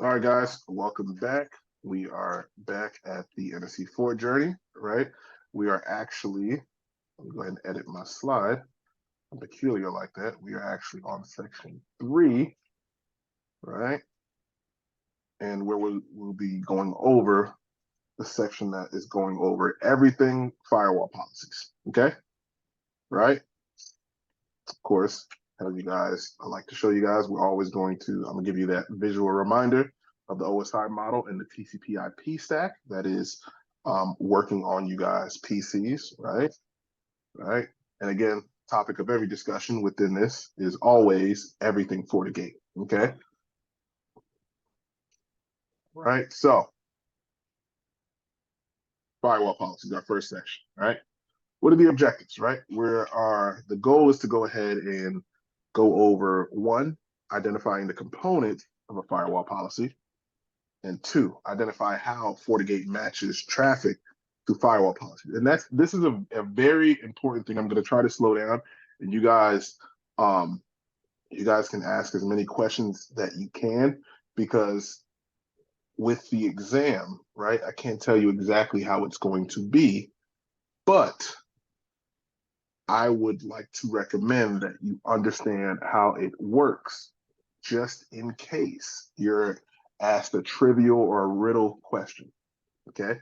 All right, guys, welcome back. We are back at the NSE4 Journey, right? We are actually, let me go ahead and edit my slide. I'm peculiar like that. We are actually on section 3, right? And where we'll be going over the section that is going over everything firewall policies, okay? Right? Of course, as you guys, I like to show you guys, we're always going to, I'm gonna give you that visual reminder of the OSI model and the TCP IP stack that is working on you guys' PCs, right? Right. And again, topic of every discussion within this is always everything FortiGate, okay? Right, so firewall policies, our first section, right? What are the objectives, right? The goal is to go ahead and go over one, identifying the components of a firewall policy, and two, identify how FortiGate matches traffic to firewall policies. And this is a very important thing. I'm going to try to slow down, and you guys can ask as many questions that you can, because with the exam, right, I can't tell you exactly how it's going to be, but I would like to recommend that you understand how it works, just in case you're asked a trivial or a riddle question, okay?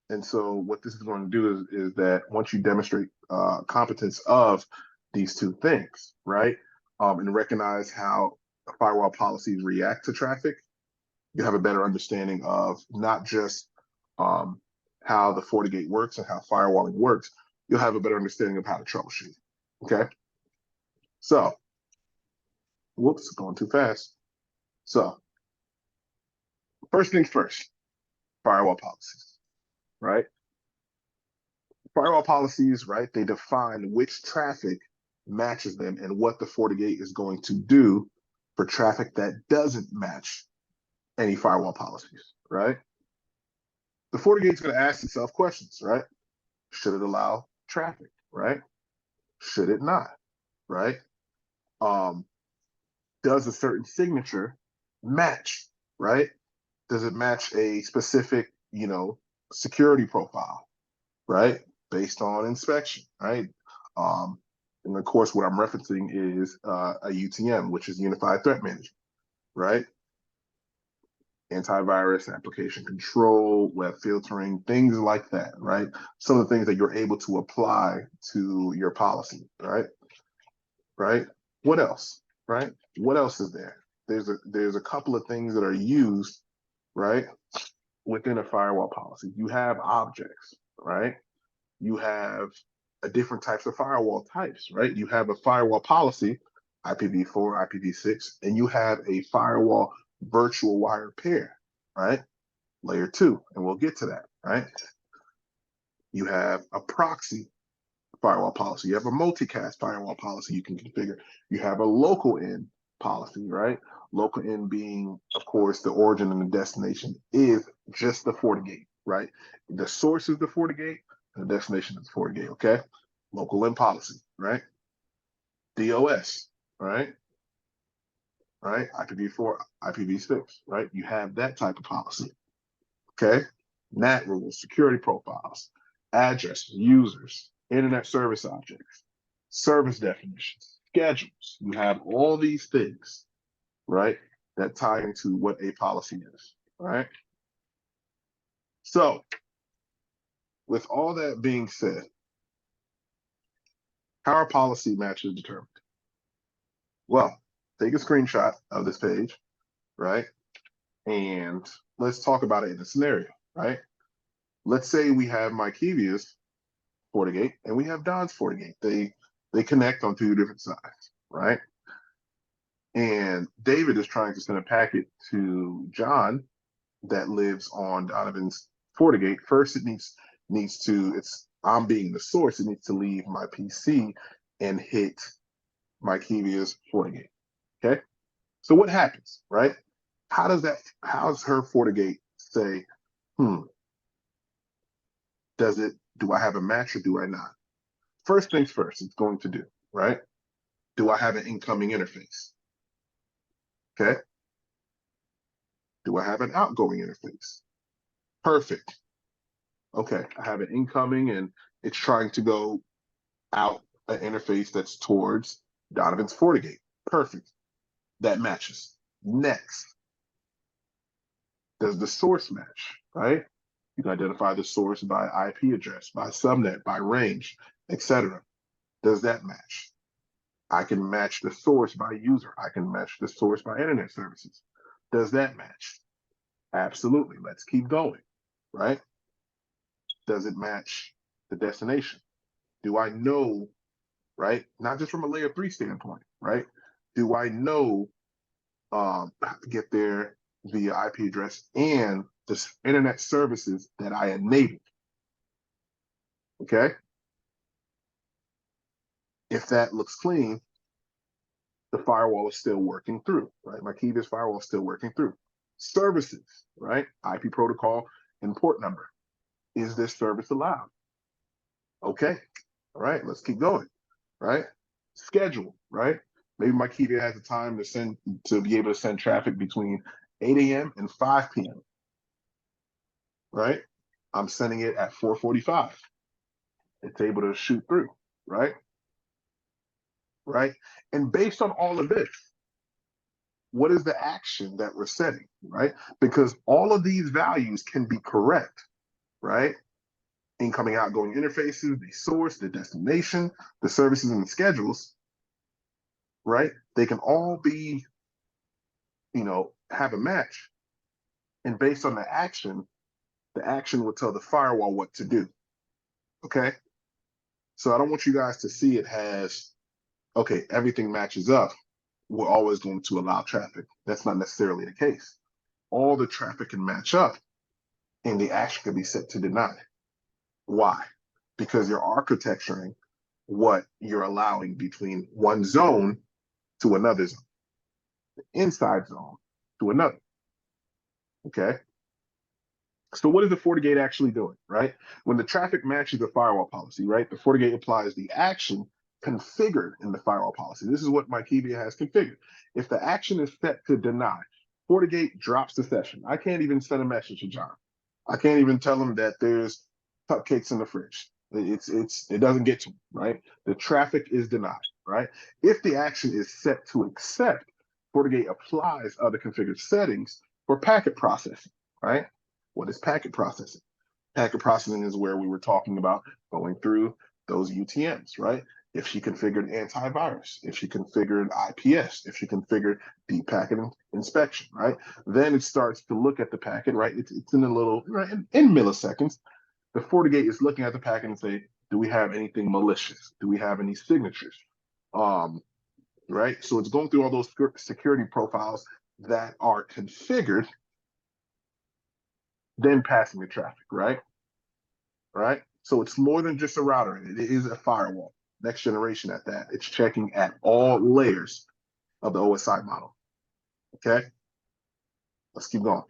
And so what this is going to do is that once you demonstrate competence of these two things, right, and recognize how firewall policies react to traffic, you have a better understanding of not just how the FortiGate works and how firewalling works. You'll have a better understanding of how to troubleshoot, okay? So, whoops, going too fast. So, first things first, firewall policies, right? Firewall policies, right, they define which traffic matches them and what the FortiGate is going to do for traffic that doesn't match any firewall policies, right? The FortiGate is going to ask itself questions, right? Should it allow traffic, right? Should it not, right? Does a certain signature match, right? Does it match a specific, security profile, right? Based on inspection, right? And of course, what I'm referencing is a UTM, which is Unified Threat Management, right? Antivirus, application control, web filtering, things like that, right? Some of the things that you're able to apply to your policy, right? Right? What else, right? What else is there? There's a couple of things that are used, right, within a firewall policy. You have objects, right? You have different types of firewall types, right? You have a firewall policy, IPv4, IPv6, and you have a firewall virtual wire pair, right? Layer 2, and we'll get to that, right? You have a proxy firewall policy. You have a multicast firewall policy you can configure. You have a local in policy, right? Local in being, of course, the origin and the destination is just the FortiGate, right? The source is the FortiGate, and the destination is the FortiGate, okay? Local in policy, right? DOS, right? Right? IPv4, IPv6, right? You have that type of policy, okay? NAT rules, security profiles, addresses, users, internet service objects, service definitions, schedules. You have all these things, right, that tie into what a policy is, right? So, with all that being said, how are policy matches determined? Well, take a screenshot of this page, right? And let's talk about it in a scenario, right? Let's say we have Mykevia's FortiGate and we have Don's FortiGate. They connect on two different sides, right? And David is trying to send a packet to John that lives on Donovan's FortiGate. First, it needs to, I'm being the source, it needs to leave my PC and hit Mykevia's FortiGate. Okay? So what happens, right? How's her FortiGate say, do I have a match or do I not? First things first, it's going to do, right? Do I have an incoming interface? Okay. Do I have an outgoing interface? Perfect. Okay, I have an incoming and it's trying to go out an interface that's towards Donovan's FortiGate. Perfect. That matches. Next, does the source match, right? You can identify the source by IP address, by subnet, by range, etc. Does that match? I can match the source by user. I can match the source by internet services. Does that match? Absolutely. Let's keep going, right? Does it match the destination? Do I know, right? Not just from a layer 3 standpoint, right? Do I know how to get there via IP address and the internet services that I enabled? Okay. If that looks clean, the firewall is still working through, right? My Keybase firewall is still working through. Services, right? IP protocol and port number. Is this service allowed? Okay. All right, let's keep going, right? Schedule, right? Maybe my Keybase has the time to be able to send traffic between 8 a.m. and 5 p.m. Right? I'm sending it at 4:45. It's able to shoot through, right? Right? And based on all of this, what is the action that we're setting, right? Because all of these values can be correct, right? Incoming, outgoing interfaces, the source, the destination, the services, and the schedules, right? They can all be, have a match. And based on the action will tell the firewall what to do, okay? So I don't want you guys to see it as, okay, everything matches up, we're always going to allow traffic. That's not necessarily the case. All the traffic can match up and the action can be set to deny. Why? Because you're architecturing what you're allowing between one zone to another zone, the inside zone to another, okay? So what is the FortiGate actually doing, right? When the traffic matches the firewall policy, right, the FortiGate applies the action configured in the firewall policy. This is what my Keybase has configured. If the action is set to deny, FortiGate drops the session. I can't even send a message to John. I can't even tell him that there's cupcakes in the fridge. It doesn't get to him, right? The traffic is denied, right? If the action is set to accept, FortiGate applies other configured settings for packet processing, right? What is packet processing? Packet processing is where we were talking about going through those UTMs, right? If she configured antivirus, if she configured IPS, if she configured deep packet inspection, right? Then it starts to look at the packet, right? It's in a little, right? In milliseconds, the FortiGate is looking at the packet and say, do we have anything malicious? Do we have any signatures? Right? So it's going through all those security profiles that are configured, then passing the traffic, right? Right? So it's more than just a router. It is a firewall. Next generation at that. It's checking at all layers of the OSI model. Okay? Let's keep going.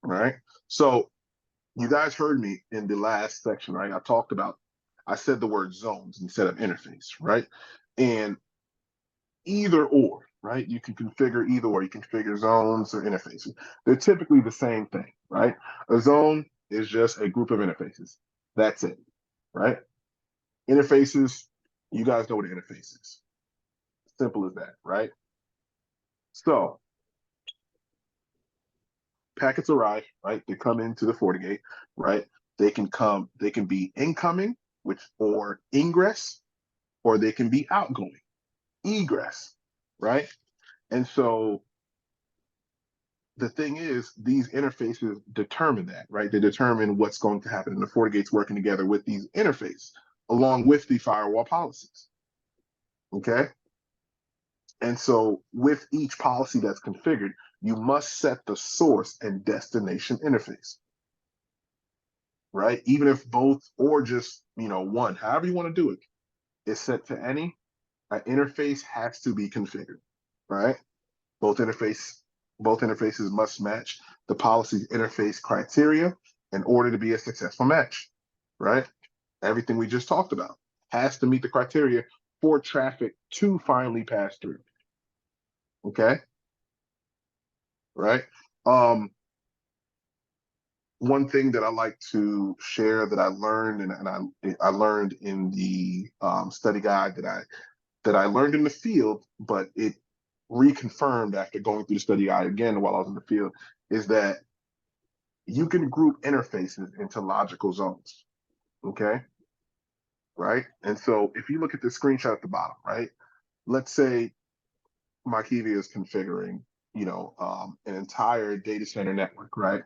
All right. So you guys heard me in the last section, right? I said the word zones instead of interface, right? And either or, right? You can configure either or. You can configure zones or interfaces. They're typically the same thing, right? A zone is just a group of interfaces. That's it, right? Interfaces, you guys know what an interface is. Simple as that, right? So packets arrive, right? They come into the FortiGate, right? They can be incoming, or ingress, or they can be outgoing, egress, right? And so the thing is, these interfaces determine that, right? They determine what's going to happen, and the FortiGate's working together with these interfaces along with the firewall policies, okay? And so with each policy that's configured, you must set the source and destination interface, right? Even if both or just, one, however you want to do it, is set to any, an interface has to be configured, right? Both interfaces must match the policy interface criteria in order to be a successful match, right? Everything we just talked about has to meet the criteria for traffic to finally pass through. Okay, right? One thing that I like to share that I learned, and I learned in the study guide that I learned in the field, but it reconfirmed after going through the study guide again while I was in the field, is that you can group interfaces into logical zones. Okay, right? And so if you look at the screenshot at the bottom, right? Let's say Markivia is configuring, an entire data center network, right?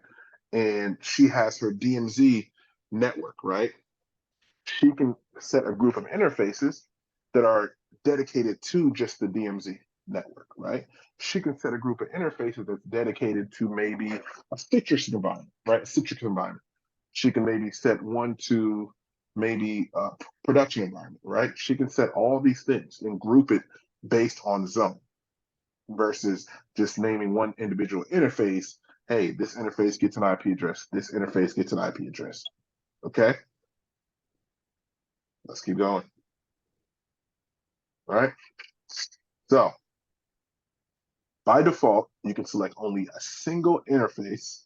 And she has her DMZ network, right? She can set a group of interfaces that are dedicated to just the DMZ network, right? She can set a group of interfaces that's dedicated to maybe a Citrix environment, right? A Citrix environment. She can maybe set one to maybe a production environment, right? She can set all these things and group it based on zone versus just naming one individual interface. Hey, this interface gets an IP address. This interface gets an IP address. Okay, let's keep going. All right. So by default, you can select only a single interface,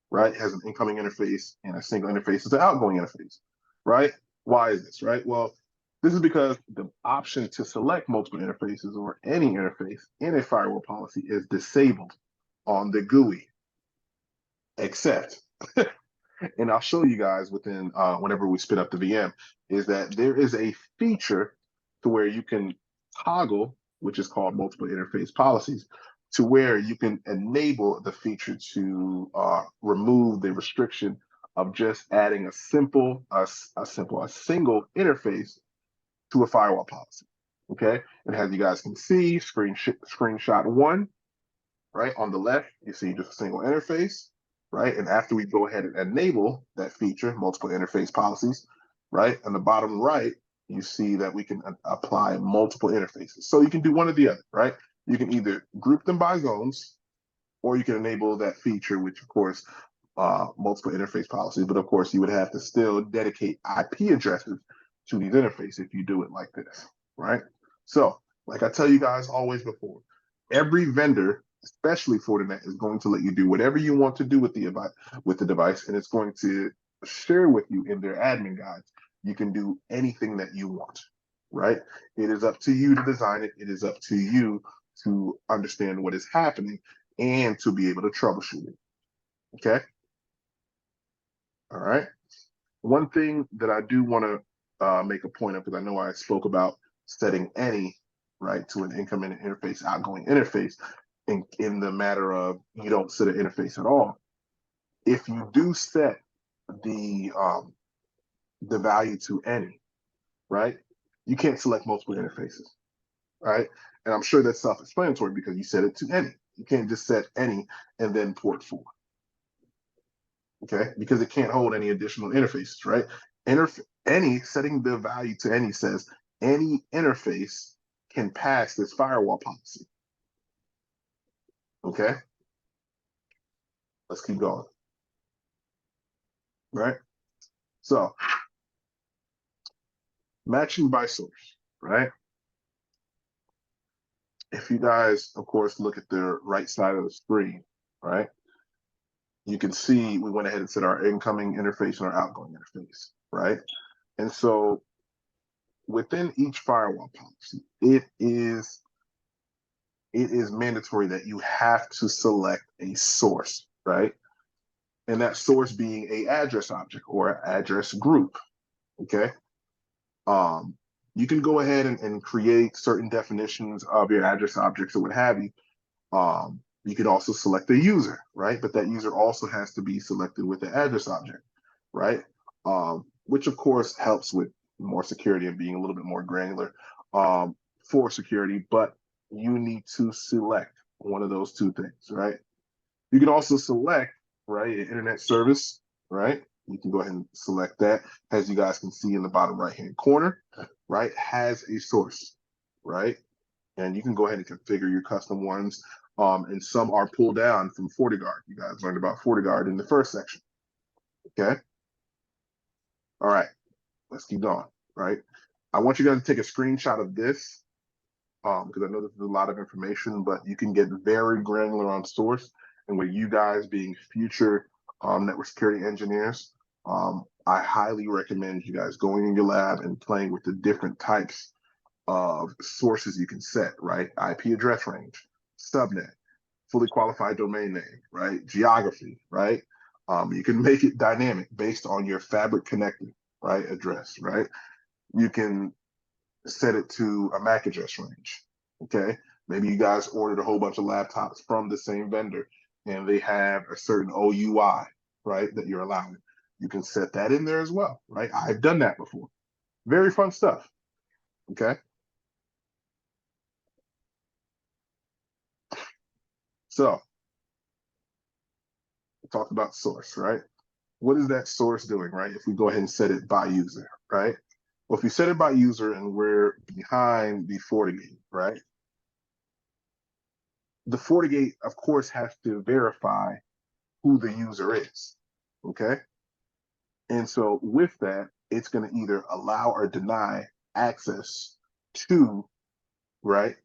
right? It has an incoming interface and a single interface is an outgoing interface, right? Why is this, right? Well, this is because the option to select multiple interfaces or any interface in a firewall policy is disabled on the GUI, except and I'll show you guys within whenever we spit up the VM, is that there is a feature to where you can toggle, which is called multiple interface policies, to where you can enable the feature to remove the restriction of just adding a single interface to a firewall policy. Okay, and as you guys can see, screenshot one, right? On the left, you see just a single interface, right? And after we go ahead and enable that feature, multiple interface policies, right? On the bottom right, you see that we can apply multiple interfaces. So you can do one or the other, right? You can either group them by zones, or you can enable that feature, which of course, multiple interface policies, but of course you would have to still dedicate IP addresses to these interfaces if you do it like this, right? So, like I tell you guys always before, every vendor, especially Fortinet, is going to let you do whatever you want to do with the device, and it's going to share with you in their admin guides. You can do anything that you want, right? It is up to you to design it. It is up to you to understand what is happening and to be able to troubleshoot it. Okay. All right. One thing that I do want to make a point of, because I know I spoke about setting any, right, to an incoming interface, outgoing interface, in the matter of you don't set an interface at all. If you do set the value to any, right, you can't select multiple interfaces, right? And I'm sure that's self-explanatory because you set it to any. You can't just set any and then port 4. Okay, because it can't hold any additional interfaces, right? Any setting the value to any says any interface can pass this firewall policy. Okay, let's keep going. Right, so matching by source, right? If you guys, of course, look at the right side of the screen, right, you can see we went ahead and set our incoming interface and our outgoing interface, right? And so within each firewall policy, it is mandatory that you have to select a source, right? And that source being a address object or address group, okay? You can go ahead and create certain definitions of your address objects or what have you. You could also select a user, right? But that user also has to be selected with the address object, right? Which of course helps with more security and being a little bit more granular for security, but you need to select one of those two things, right? You can also select, right, an internet service, right? You can go ahead and select that. As you guys can see in the bottom right-hand corner, right, has a source, right? And you can go ahead and configure your custom ones. And some are pulled down from FortiGuard. You guys learned about FortiGuard in the first section, okay? All right, let's keep going, right? I want you guys to take a screenshot of this, because I know this is a lot of information, but you can get very granular on source. And with you guys being future network security engineers, I highly recommend you guys going in your lab and playing with the different types of sources you can set, right? IP address range, subnet, fully qualified domain name, right? Geography, right? You can make it dynamic based on your fabric connected, right? Address, right? You can set it to a MAC address range, okay? Maybe you guys ordered a whole bunch of laptops from the same vendor and they have a certain OUI, right, that you're allowing. You can set that in there as well, right? I've done that before. Very fun stuff, okay? So, we talked about source, right? What is that source doing, right? If we go ahead and set it by user, right? Well, if you set it by user and we're behind the FortiGate, right? The FortiGate, of course, has to verify who the user is, okay? And so with that, it's going to either allow or deny access to, right,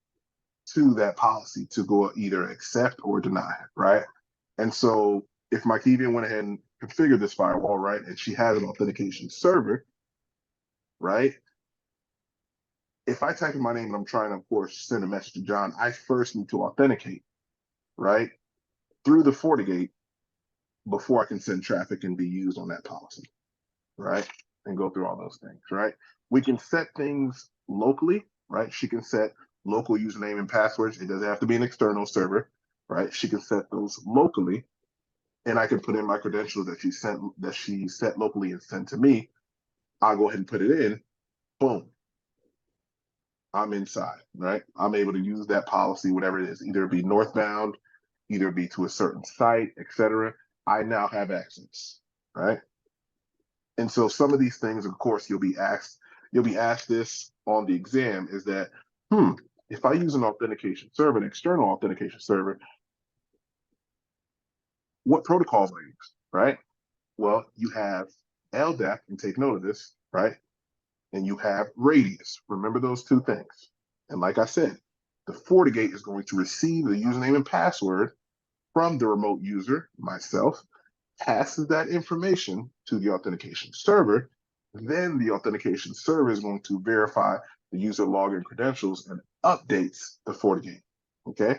to that policy to go either accept or deny, right? And so if Markevian went ahead and configured this firewall, right, and she has an authentication server, right? If I type in my name and I'm trying to, of course, send a message to John, I first need to authenticate, right, through the FortiGate before I can send traffic and be used on that policy, right? And go through all those things, right? We can set things locally, right? She can set local username and passwords. It doesn't have to be an external server, right? She can set those locally, and I can put in my credentials that she set locally and sent to me. I'll go ahead and put it in. Boom. I'm inside, right? I'm able to use that policy, whatever it is, either be northbound, either be to a certain site, etc. I now have access, right? And so some of these things, of course, you'll be asked this on the exam is that, if I use an authentication server, an external authentication server, what protocols I use, right? Well, you have LDAP, and take note of this, right? And you have radius. Remember those two things. And like I said, the FortiGate is going to receive the username and password from the remote user, myself, passes that information to the authentication server. Then the authentication server is going to verify the user login credentials and updates the FortiGate. Okay.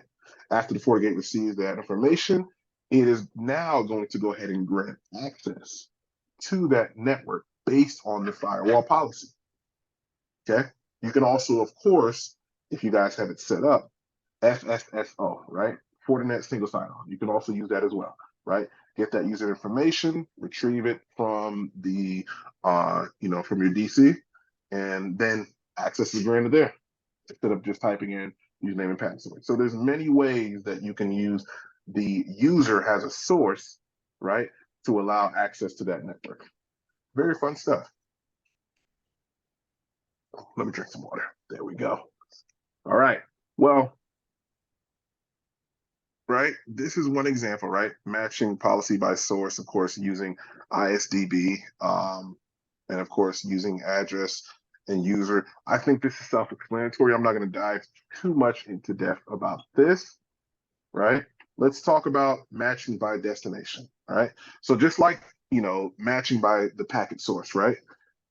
After the FortiGate receives that information, it is now going to go ahead and grant access to that network based on the firewall policy. Okay. You can also, of course, if you guys have it set up, FSSO, right? Fortinet single sign-on. You can also use that as well, right? Get that user information, retrieve it from the, from your DC, and then access is granted there instead of just typing in username and password. So there's many ways that you can use the user as a source, right, to allow access to that network. Very fun stuff. Let me drink some water. There we go. All right. Well, right, this is one example, right? Matching policy by source, of course, using ISDB, and of course, using address and user. I think this is self-explanatory. I'm not going to dive too much into depth about this, right? Let's talk about matching by destination, all right? So just like, matching by the packet source, right?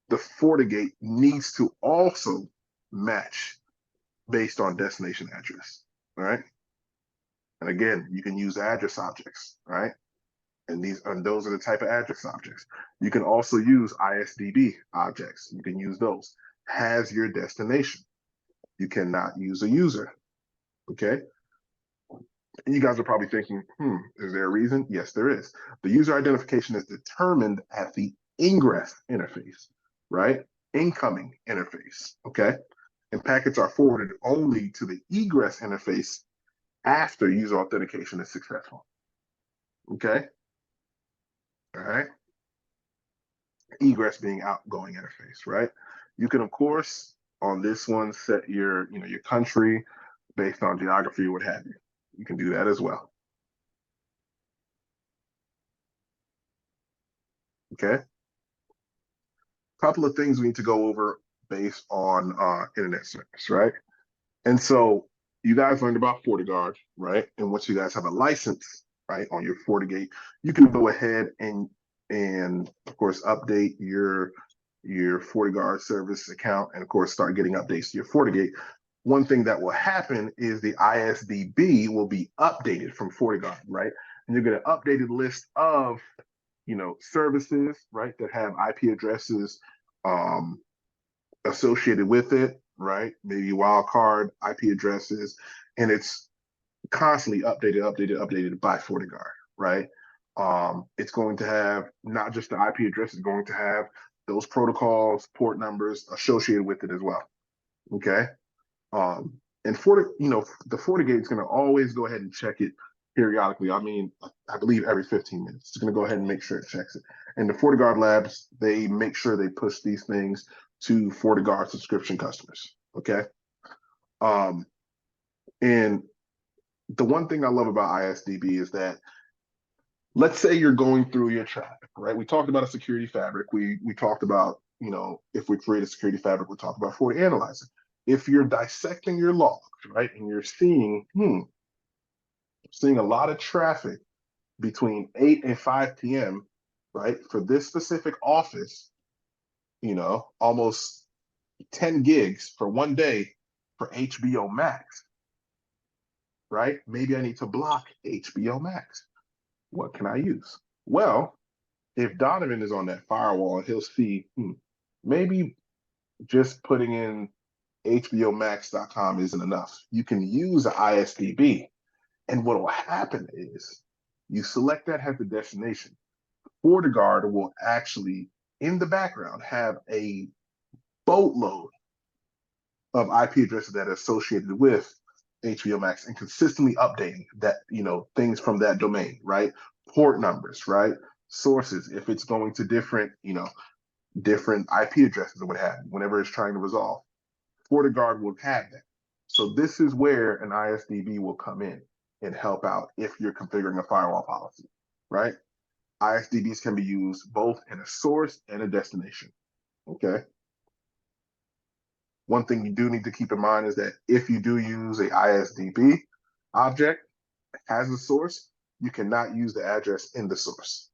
The FortiGate needs to also match based on destination address, all right? And again, you can use address objects, right? And those are the type of address objects. You can also use ISDB objects. You can use those. Has your destination. You cannot use a user, okay? And you guys are probably thinking, is there a reason? Yes, there is. The user identification is determined at the ingress interface, right? Incoming interface, okay? And packets are forwarded only to the egress interface after user authentication is successful, okay? All right. Egress being outgoing interface, right? You can, of course, on this one, set your country based on geography, what have you. You can do that as well. Okay. Couple of things we need to go over based on internet service, right? And so you guys learned about FortiGuard, right? And once you guys have a license, right, on your FortiGate, you can go ahead and of course update your FortiGuard service account, and of course start getting updates to your FortiGate. One thing that will happen is the ISDB will be updated from FortiGuard, right? And you'll get an updated list of, services, right, that have IP addresses associated with it, right? Maybe wildcard IP addresses, and it's constantly updated by FortiGuard, right? It's going to have not just the IP address, it's going to have those protocols, port numbers associated with it as well. Okay. And the FortiGate is going to always go ahead and check it periodically. I mean, I believe every 15 minutes. It's going to go ahead and make sure it checks it. And the FortiGuard labs, they make sure they push these things to FortiGuard subscription customers. Okay. And the one thing I love about ISDB is that, let's say you're going through your traffic, right? We talked about a security fabric. We talked about, if we create a security fabric, we talked about FortiAnalyzer. If you're dissecting your logs, right, and you're seeing a lot of traffic between 8 and 5 p.m., right, for this specific office, almost 10 gigs for one day for HBO Max, right? Maybe I need to block HBO Max. What can I use? Well, if Donovan is on that firewall, he'll see maybe just putting in HBOmax.com isn't enough. You can use the ISDB. And what will happen is you select that as the destination. FortiGuard will actually, in the background, have a boatload of IP addresses that are associated with HBO Max and consistently updating that, things from that domain, right? Port numbers, right? Sources, if it's going to different IP addresses or what have you, whenever it's trying to resolve. FortiGuard will have that. So this is where an ISDB will come in and help out if you're configuring a firewall policy, right? ISDBs can be used both in a source and a destination, okay? One thing you do need to keep in mind is that if you do use a ISDB object as a source, you cannot use the address in the source,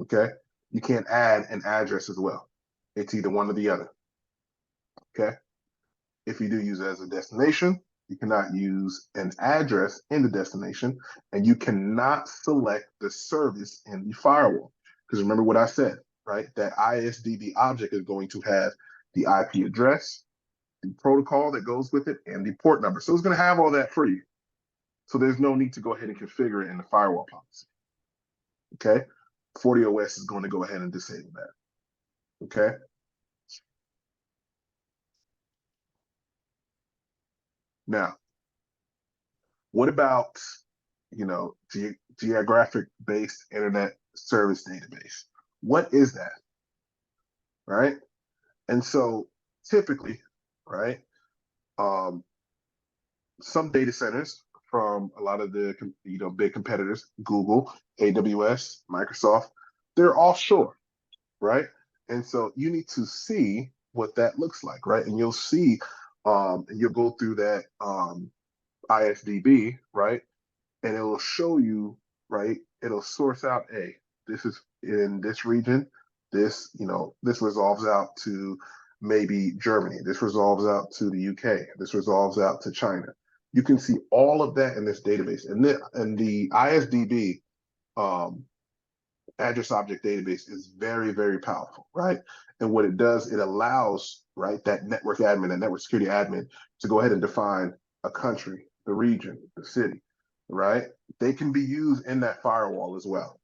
okay? You can't add an address as well. It's either one or the other, okay? If you do use it as a destination, you cannot use an address in the destination, and you cannot select the service in the firewall. Because remember what I said, right? That ISDB object is going to have the IP address, the protocol that goes with it, and the port number. So it's going to have all that for you. So there's no need to go ahead and configure it in the firewall policy. Okay? FortiOS is going to go ahead and disable that. Okay? Now, what about, geographic-based internet service database? What is that? Right? And so typically, right, some data centers from a lot of the big competitors, Google, AWS, Microsoft, they're offshore, right? And so you need to see what that looks like, right? And you'll see, and you'll go through that ISDB, right? And it will show you, right? It'll source out, this is in this region. This, this resolves out to maybe Germany. This resolves out to the UK. This resolves out to China. You can see all of that in this database. And the ISDB address object database is very, very powerful, right? And what it does, it allows, right, that network admin, that network security admin to go ahead and define a country, the region, the city, right? They can be used in that firewall as well.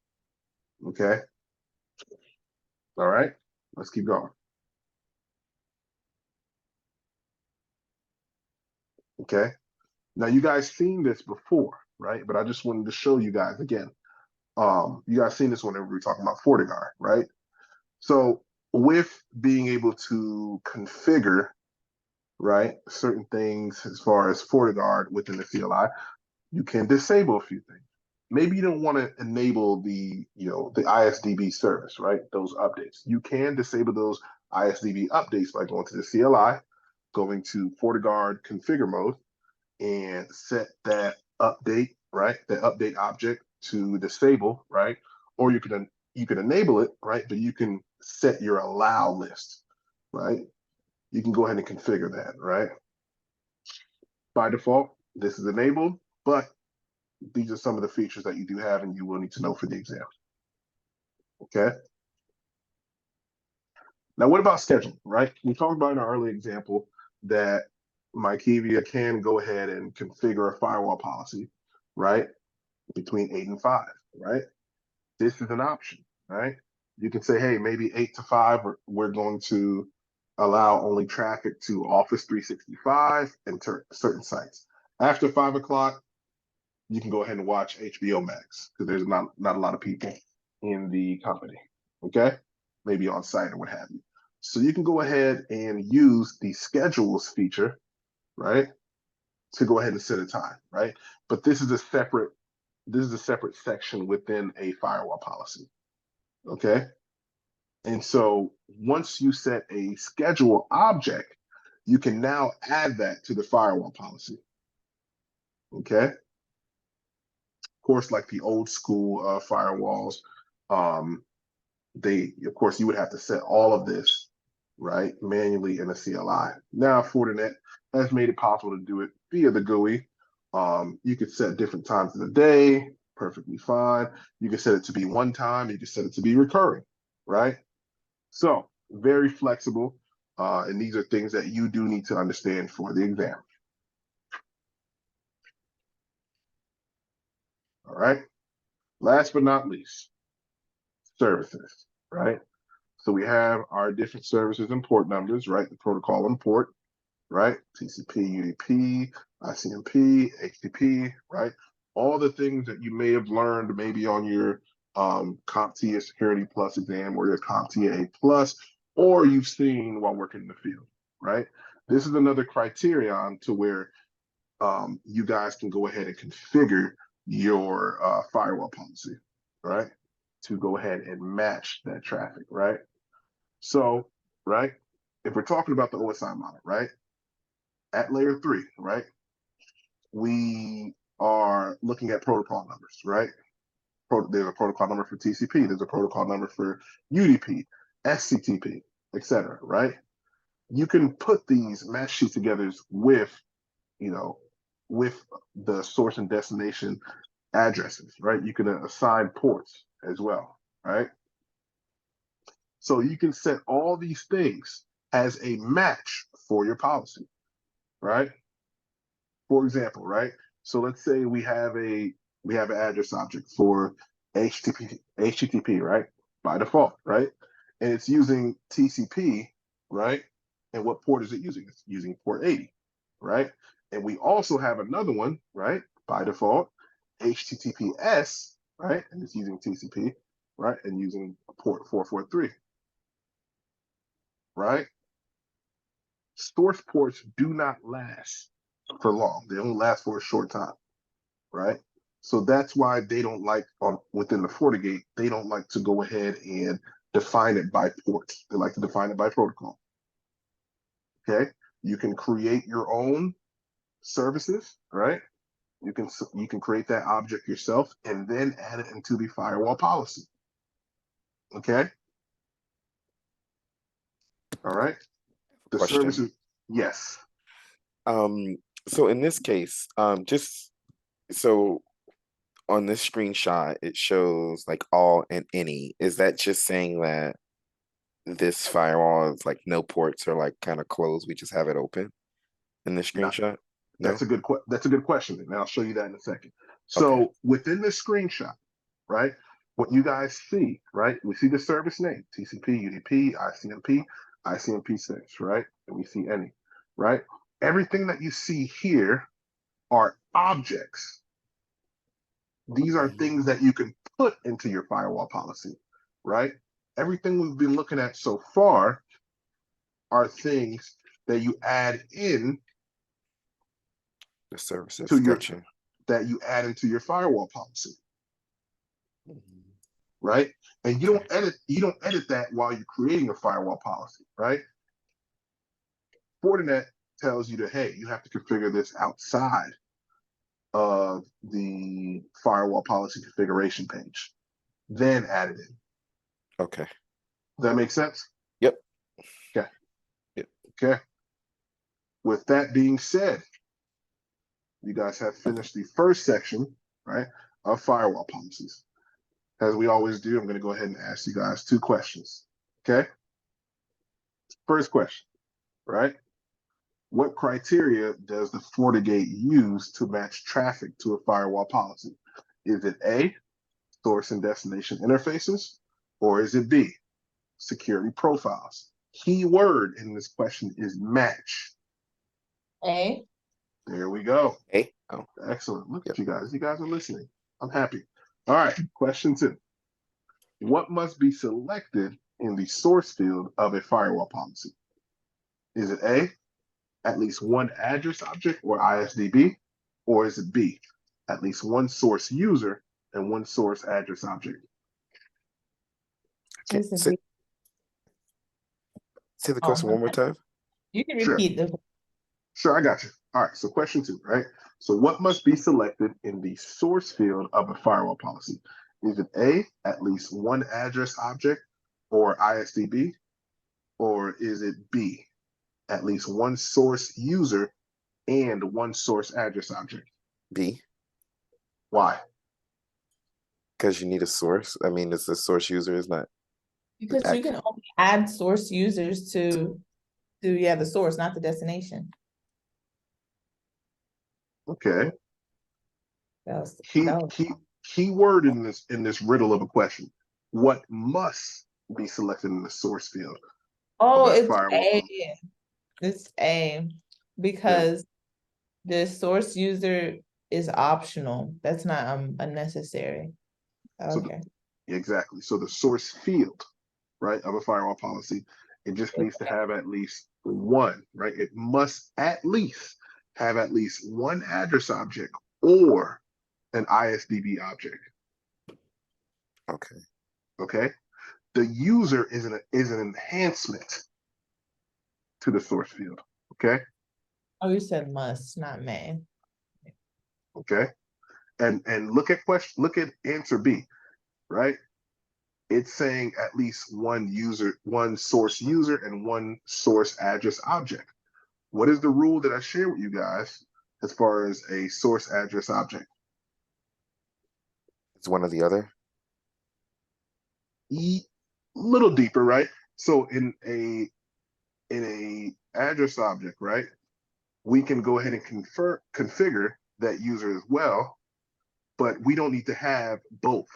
Okay. All right. Let's keep going. Okay. Now you guys seen this before, right? But I just wanted to show you guys again. You guys seen this whenever we were talking about FortiGuard, right? So with being able to configure, right, certain things as far as FortiGuard within the CLI, you can disable a few things. Maybe you don't want to enable the ISDB service, right? Those updates. You can disable those ISDB updates by going to the CLI, going to FortiGuard configure mode, and set that update, right? That update object to disable, right? Or you can enable it, right? But you can set your allow list, right? You can go ahead and configure that, right? By default, this is enabled, but these are some of the features that you do have and you will need to know for the exam. Okay. Now, what about scheduling, right? We talked about in our early example that Mykivia can go ahead and configure a firewall policy, right? Between 8 and 5, right? This is an option, right? You can say, hey, maybe 8 to 5, we're going to allow only traffic to Office 365 and certain sites. After 5 o'clock, you can go ahead and watch HBO Max because there's not a lot of people in the company, okay? Maybe on site or what have you. So you can go ahead and use the schedules feature, right? To go ahead and set a time, right? But this is a separate section within a firewall policy, okay? And so once you set a schedule object, you can now add that to the firewall policy, okay? Of course, like the old school firewalls, of course, you would have to set all of this, right, manually in a CLI. Now, Fortinet has made it possible to do it via the GUI. You could set different times of the day, perfectly fine. You can set it to be one time. You can set it to be recurring, right? So very flexible. And these are things that you do need to understand for the exam. All right. Last but not least, services, right? So we have our different services and port numbers, right? The protocol and port, right? TCP, UDP, ICMP, HTTP, right? All the things that you may have learned maybe on your CompTIA Security Plus exam or your CompTIA A Plus, or you've seen while working in the field, right? This is another criterion to where you guys can go ahead and configure your firewall policy, right? To go ahead and match that traffic, right? So, right, if we're talking about the OSI model, right, at layer 3, right, we are looking at protocol numbers, right? There's a protocol number for TCP, there's a protocol number for UDP, SCTP, etc., right? You can put these match sheet together with, with the source and destination addresses, right? You can assign ports as well, right? So you can set all these things as a match for your policy, right? For example, right? So let's say we have an address object for HTTP, right? By default, right? And it's using TCP, right? And what port is it using? It's using port 80, right? And we also have another one, right? By default, HTTPS, right? And it's using TCP, right? And using port 443, right? Source ports do not last for long. They only last for a short time, right? So that's why they don't like within the FortiGate, they don't like to go ahead and define it by ports. They like to define it by protocol. Okay, you can create your own services, right? You can create that object yourself and then add it into the firewall policy. Okay. All right. The Question. services, yes. So in this case, just so on this screenshot, it shows like all and any. Is that just saying that this firewall is like no ports are like kind of closed? We just have it open in the No, screenshot? No? that's a good question, and I'll show you that in a second. Okay. So within this screenshot, right, what you guys see, right, we see the service name, TCP, UDP, ICMP, ICMP6, right, and we see any, right? Everything that you see here are objects. These are things that you can put into your firewall policy, right? Everything we've been looking at so far are things that you add in The services, to your gotcha. that you add into your firewall policy, right? And you don't edit that while you're creating a firewall policy, right? Fortinet tells you that, hey, you have to configure this outside of the firewall policy configuration page, then add it in. Okay. Does that make sense? Yep. Okay. Yep. Okay. With that being said, you guys have finished the first section, right, of firewall policies. As we always do, I'm going to go ahead and ask you guys 2 questions. Okay. First question, right? What criteria does the FortiGate use to match traffic to a firewall policy? Is it A, source and destination interfaces, or is it B, security profiles? Key word in this question is match. A. There we go. A. Oh, Excellent. Look Yep. at you guys. You guys are listening. I'm happy. All right. Question 2. What must be selected in the source field of a firewall policy? Is it A, at least one address object or ISDB, or is it B, at least one source user and one source address object? okay. Is it Say, B? say the Oh, question one more time. You can Sure. repeat the. Sure, I got you. All right, so question 2, right? So what must be selected in the source field of a firewall policy? Is it A, at least one address object or ISDB, or is it B, at least one source user and one source address object? B, Why? because you need a source. I mean, it's the source user is not. Because you can only add source users to the source, not the destination. Okay. That was, Key that was, key word in this riddle of a question. What must be selected in the source field? oh, of a it's firewall A. policy? It's A because the source user is optional. That's not unnecessary. So Okay. exactly. So the source field, right, of a firewall policy, it just needs to have at least one, right? It must at least have at least one address object or an ISDB object. Okay. Okay. The user is an enhancement to the source field. Okay. Oh, you said must, not may. Okay. And look at answer B, right? It's saying at least one source user and one source address object. What is the rule that I share with you guys as far as a source address object? It's one or the other. Little deeper, right? So in a address object, right, we can go ahead and configure that user as well, but we don't need to have both.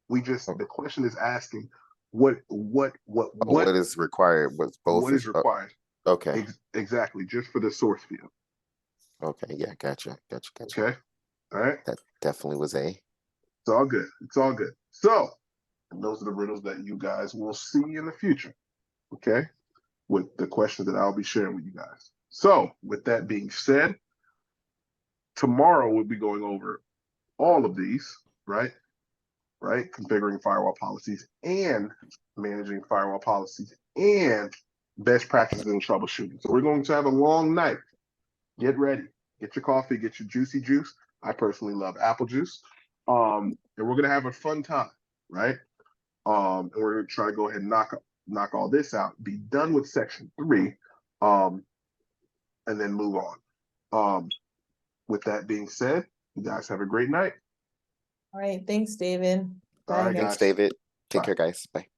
We just, the question is asking what is required? What's both? what is required? Okay. Exactly, just for the source field. Okay. Yeah. Gotcha. Okay. All right. That definitely was A. It's all good. It's all good. So, and those are the riddles that you guys will see in the future. Okay. With the questions that I'll be sharing with you guys. So, with that being said, tomorrow we'll be going over all of these, right? Right? Configuring firewall policies and managing firewall policies and best practices in troubleshooting. So, we're going to have a long night. Get ready. Get your coffee, get your juicy juice. I personally love apple juice. And we're gonna have a fun time, right? And we're gonna try to go ahead and knock all this out, be done with section 3, and then move on. With that being said, you guys have a great night. All right. Thanks, David. All right, Bye, guys. Thanks, David. Take Bye. care, guys. Bye.